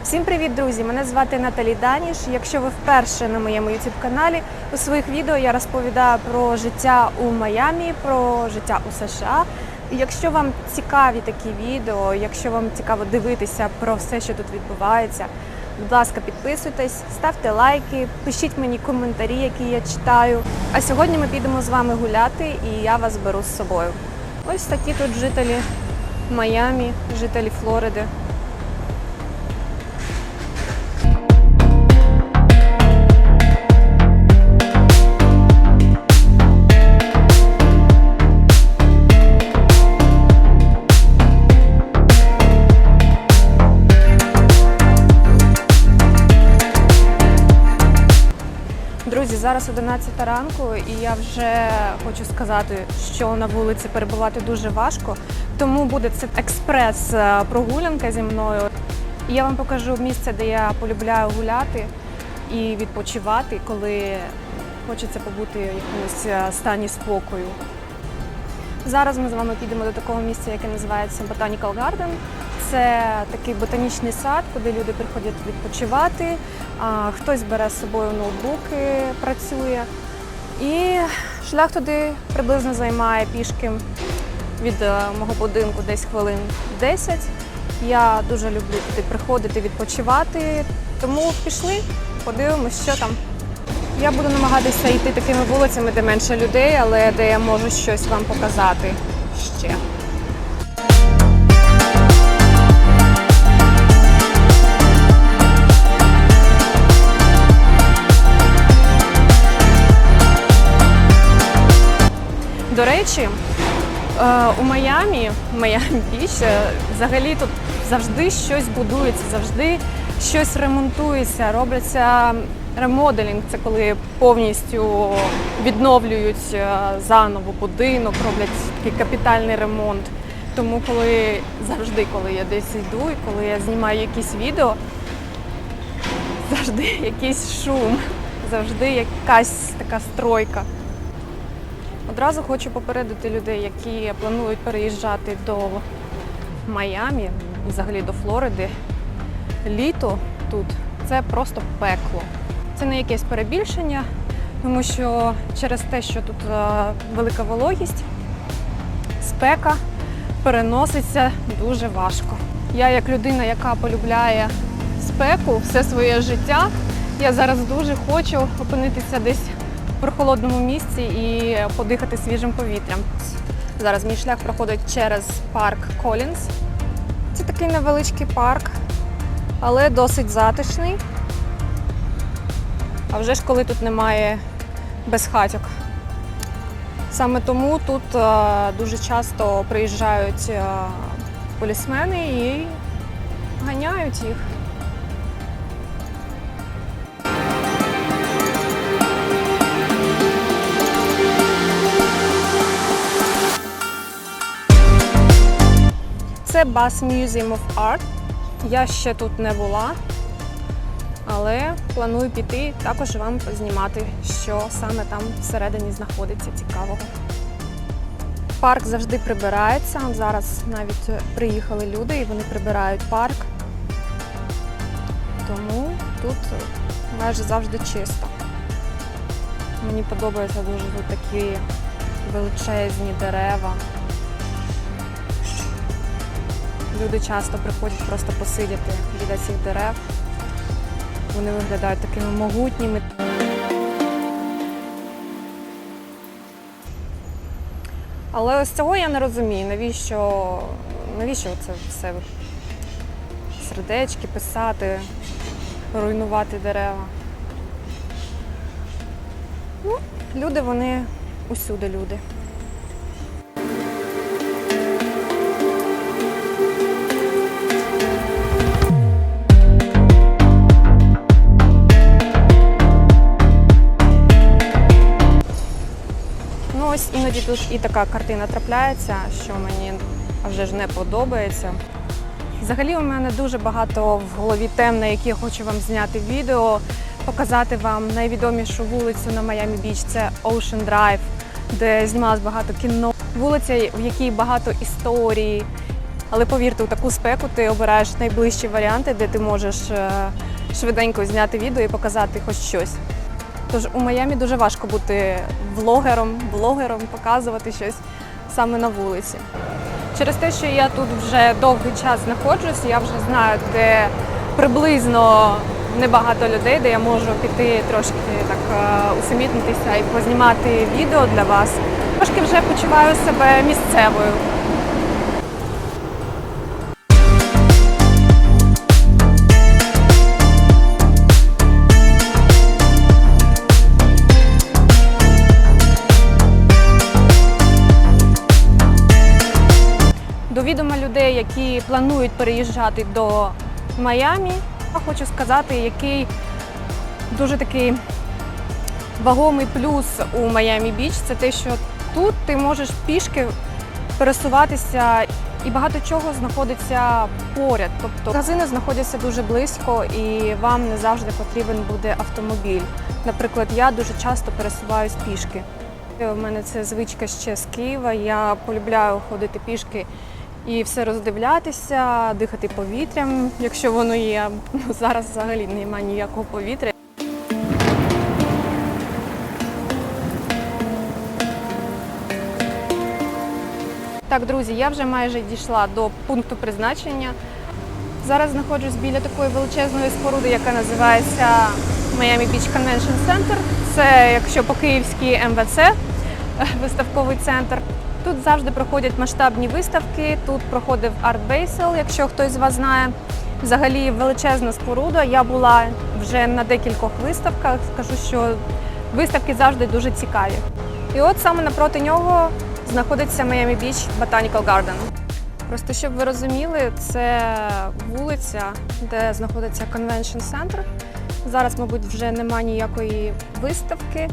Всім привіт, друзі! Мене звати Наталі Даніш. Якщо ви вперше на моєму YouTube-каналі, у своїх відео я розповідаю про життя у Майамі, про життя у США. І якщо вам цікаві такі відео, якщо вам цікаво дивитися про все, що тут відбувається, будь ласка, підписуйтесь, ставте лайки, пишіть мені коментарі, які я читаю. А сьогодні ми підемо з вами гуляти, і я вас беру з собою. Ось такі тут жителі Майамі, жителі Флориди. Друзі, зараз 11 ранку і я вже хочу сказати, що на вулиці перебувати дуже важко, тому буде це експрес-прогулянка зі мною. І я вам покажу місце, де я полюбляю гуляти і відпочивати, коли хочеться побути в якомусь стані спокою. Зараз ми з вами підемо до такого місця, яке називається Botanical Garden. Це такий ботанічний сад, куди люди приходять відпочивати, хтось бере з собою ноутбуки, працює. І шлях туди приблизно займає пішки від мого будинку десь хвилин 10. Я дуже люблю туди приходити, відпочивати, тому пішли, подивимось, що там. Я буду намагатися йти такими вулицями, де менше людей, але де я можу щось вам показати ще. До речі, у Майамі Біч, взагалі тут завжди щось будується, завжди щось ремонтується, робляться ремоделінг, це коли повністю відновлюють заново будинок, роблять такий капітальний ремонт. Тому завжди, коли я десь йду і коли я знімаю якісь відео, завжди якийсь шум, завжди якась така стройка. Одразу хочу попередити людей, які планують переїжджати до Майамі, взагалі до Флориди. Літо тут – це просто пекло. Це не якесь перебільшення, тому що через те, що тут велика вологість, спека переноситься дуже важко. Я як людина, яка полюбляє спеку все своє життя, я зараз дуже хочу опинитися десь в прохолодному місці і подихати свіжим повітрям. Зараз мій шлях проходить через парк Колінс. Це такий невеличкий парк, але досить затишний. А вже ж коли тут немає безхатьок. Саме тому тут дуже часто приїжджають полісмени і ганяють їх. Це Bass Museum of Art. Я ще тут не була, але планую піти також вам познімати, що саме там всередині знаходиться цікавого. Парк завжди прибирається. Зараз навіть приїхали люди і вони прибирають парк. Тому тут майже завжди чисто. Мені подобаються дуже тут такі величезні дерева. Люди часто приходять просто посидіти біля цих дерев. Вони виглядають такими могутніми. Але ось цього я не розумію, навіщо це все сердечки писати, руйнувати дерева. Ну, люди, вони усюди люди. Ось іноді тут і така картина трапляється, що мені вже ж не подобається. Взагалі у мене дуже багато в голові тем, на які я хочу вам зняти відео, показати вам найвідомішу вулицю на Майамі Біч – це Ocean Drive, де знімалось багато кіно. Вулиця, в якій багато історій, Але повірте, у таку спеку ти обираєш найближчі варіанти, де ти можеш швиденько зняти відео і показати хоч щось. Тож у Майамі дуже важко бути блогером, показувати щось саме на вулиці. Через те, що я тут вже довгий час знаходжусь, я вже знаю, де приблизно небагато людей, де я можу піти трошки так усамітнитися і познімати відео для вас. Трошки вже почуваю себе місцевою. До відома людей, які планують переїжджати до Майамі, я хочу сказати, який дуже такий вагомий плюс у Майамі-Біч – це те, що тут ти можеш пішки пересуватися і багато чого знаходиться поряд. Тобто магазини знаходяться дуже близько і вам не завжди потрібен буде автомобіль. Наприклад, я дуже часто пересуваюсь пішки. У мене це звичка ще з Києва, я полюбляю ходити пішки і все роздивлятися, дихати повітрям, якщо воно є. Зараз взагалі немає ніякого повітря. Так, друзі, я вже майже дійшла до пункту призначення. Зараз знаходжусь біля такої величезної споруди, яка називається Miami Beach Convention Center. Це, якщо по-київськи, МВЦ, виставковий центр. Тут завжди проходять масштабні виставки, тут проходив Art Basel, якщо хтось з вас знає. Взагалі величезна споруда, я була вже на декількох виставках, скажу, що виставки завжди дуже цікаві. І от саме напроти нього знаходиться Miami Beach Botanical Garden. Просто щоб ви розуміли, це вулиця, де знаходиться Convention Center. Зараз, мабуть, вже немає ніякої виставки.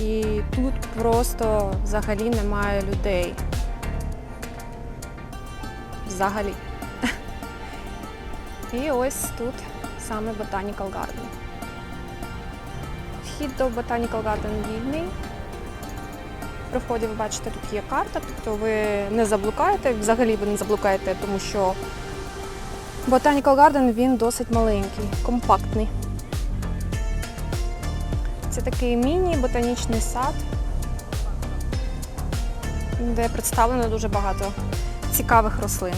І тут просто взагалі немає людей. Взагалі. І ось тут саме Botanical Garden. Вхід до Botanical Garden вільний. При вході, ви бачите, тут є карта, тобто ви не заблукаєте, взагалі ви не заблукаєте, тому що Botanical Garden, він досить маленький, компактний. Це такий міні-ботанічний сад, де представлено дуже багато цікавих рослин.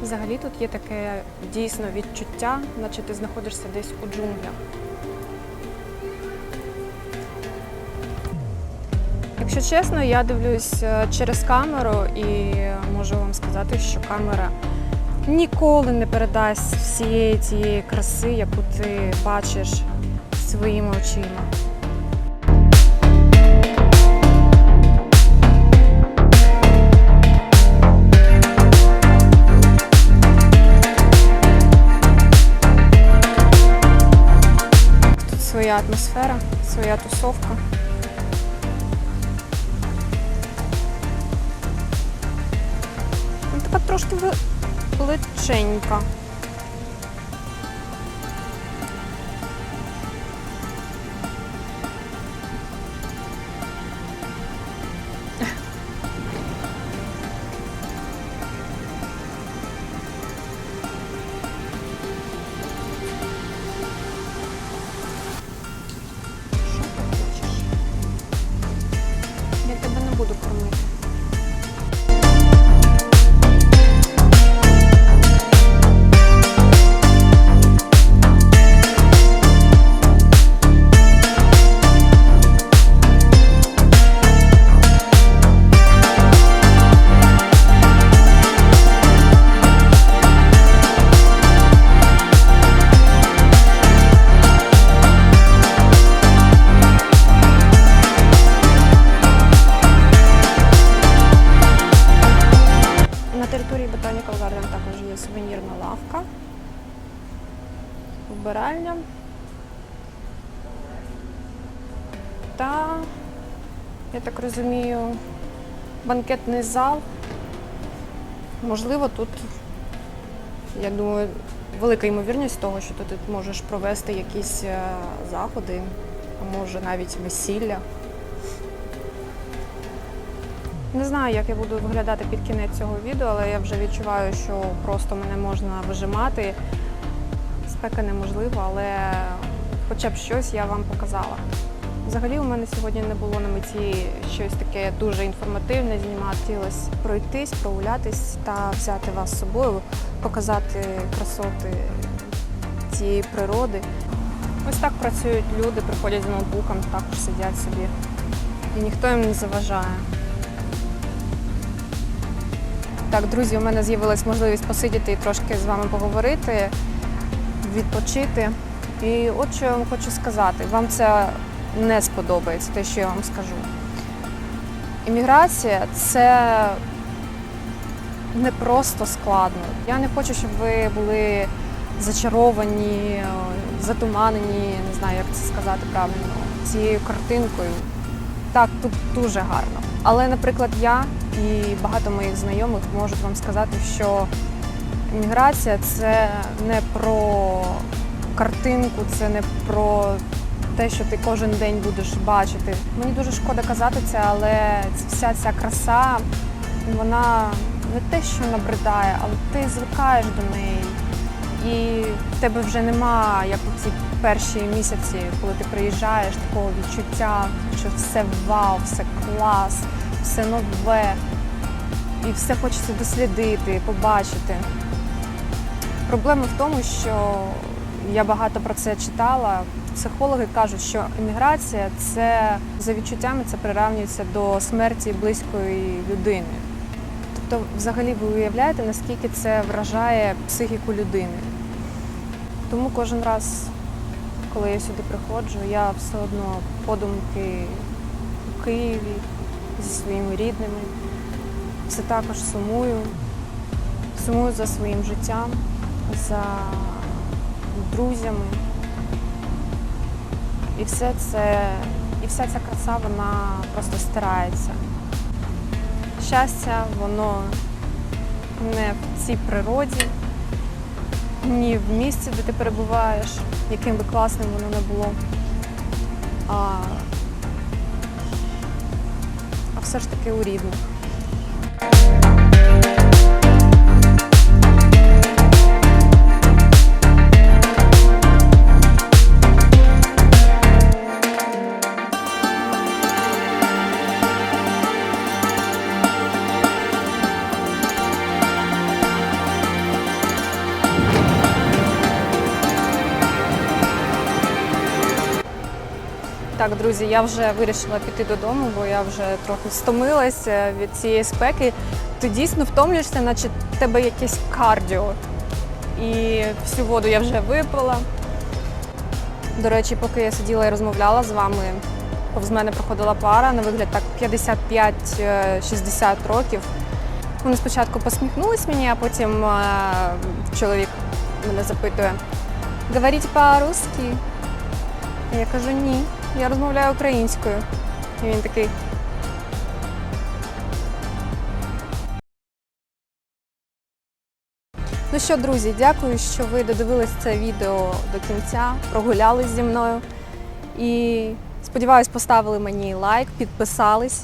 Взагалі тут є таке дійсно відчуття, наче ти знаходишся десь у джунглях. Якщо чесно, я дивлюсь через камеру і можу вам сказати, що камера ніколи не передасть всієї тієї краси, яку ти бачиш своїми очима. Своя атмосфера, своя тусовка. Така трошки величенька. Я тебе не буду кормити. вбиральня. Та, я так розумію, банкетний зал. Можливо, тут, я думаю, велика ймовірність того, що ти тут можеш провести якісь заходи, а може навіть весілля. Не знаю, як я буду виглядати під кінець цього відео, але я вже відчуваю, що просто мене можна вижимати. Спека неможлива, але хоча б щось я вам показала. Взагалі у мене сьогодні не було на меті щось таке дуже інформативне знімати. Хотілося пройтись, прогулятись та взяти вас з собою, показати красоти цієї природи. Ось так працюють люди, приходять з ноутбуком, також сидять собі. І ніхто їм не заважає. Так, друзі, у мене з'явилась можливість посидіти і трошки з вами поговорити, відпочити. І от що я вам хочу сказати. Вам це не сподобається, те, що я вам скажу. Імміграція – це не просто складно. Я не хочу, щоб ви були зачаровані, затуманені, не знаю, як це сказати правильно, цією картинкою. Так, тут дуже гарно. Але, наприклад, я і багато моїх знайомих можуть вам сказати, що імміграція – це не про картинку, це не про те, що ти кожен день будеш бачити. Мені дуже шкода казати це, але вся ця краса, вона не те, що набридає, але ти звикаєш до неї. І в тебе вже нема, як у ці перші місяці, коли ти приїжджаєш, такого відчуття, що все вау, все клас, все нове. І все хочеться дослідити, побачити. Проблема в тому, що я багато про це читала. Психологи кажуть, що імміграція – це, за відчуттями, це приравнюється до смерті близької людини. Тобто, взагалі, ви уявляєте, наскільки це вражає психіку людини. Тому кожен раз, коли я сюди приходжу, я все одно подумки у Києві зі своїми рідними. Все також сумую. Сумую за своїм життям, за друзями. І вся ця краса, вона просто стирається. Щастя, воно не в цій природі, ні в місці, де ти перебуваєш, яким би класним воно не було, а все ж таки у рідних. Так, друзі, я вже вирішила піти додому, бо я вже трохи стомилася від цієї спеки. Ти дійсно втомлюєшся, наче в тебе якесь кардіо. І всю воду я вже випила. До речі, поки я сиділа і розмовляла з вами, повз мене проходила пара, на вигляд так 55-60 років. Вони спочатку посміхнулись мені, а потім чоловік мене запитує: «Говорите по-русски?» Я кажу: «Ні, я розмовляю українською». І він такий: Ну що, друзі, дякую, що ви додивились це відео до кінця, прогулялись зі мною. І сподіваюсь, поставили мені лайк, підписались.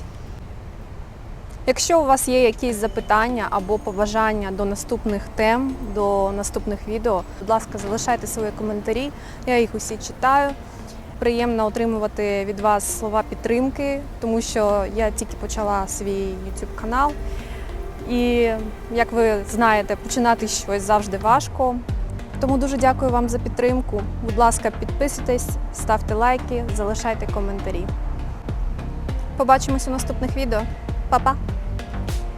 Якщо у вас є якісь запитання або побажання до наступних тем, до наступних відео, будь ласка, залишайте свої коментарі, я їх усі читаю. Приємно отримувати від вас слова підтримки, тому що я тільки почала свій YouTube канал. І, як ви знаєте, починати щось завжди важко. Тому дуже дякую вам за підтримку. Будь ласка, підписуйтесь, ставте лайки, залишайте коментарі. Побачимось у наступних відео. Па-па!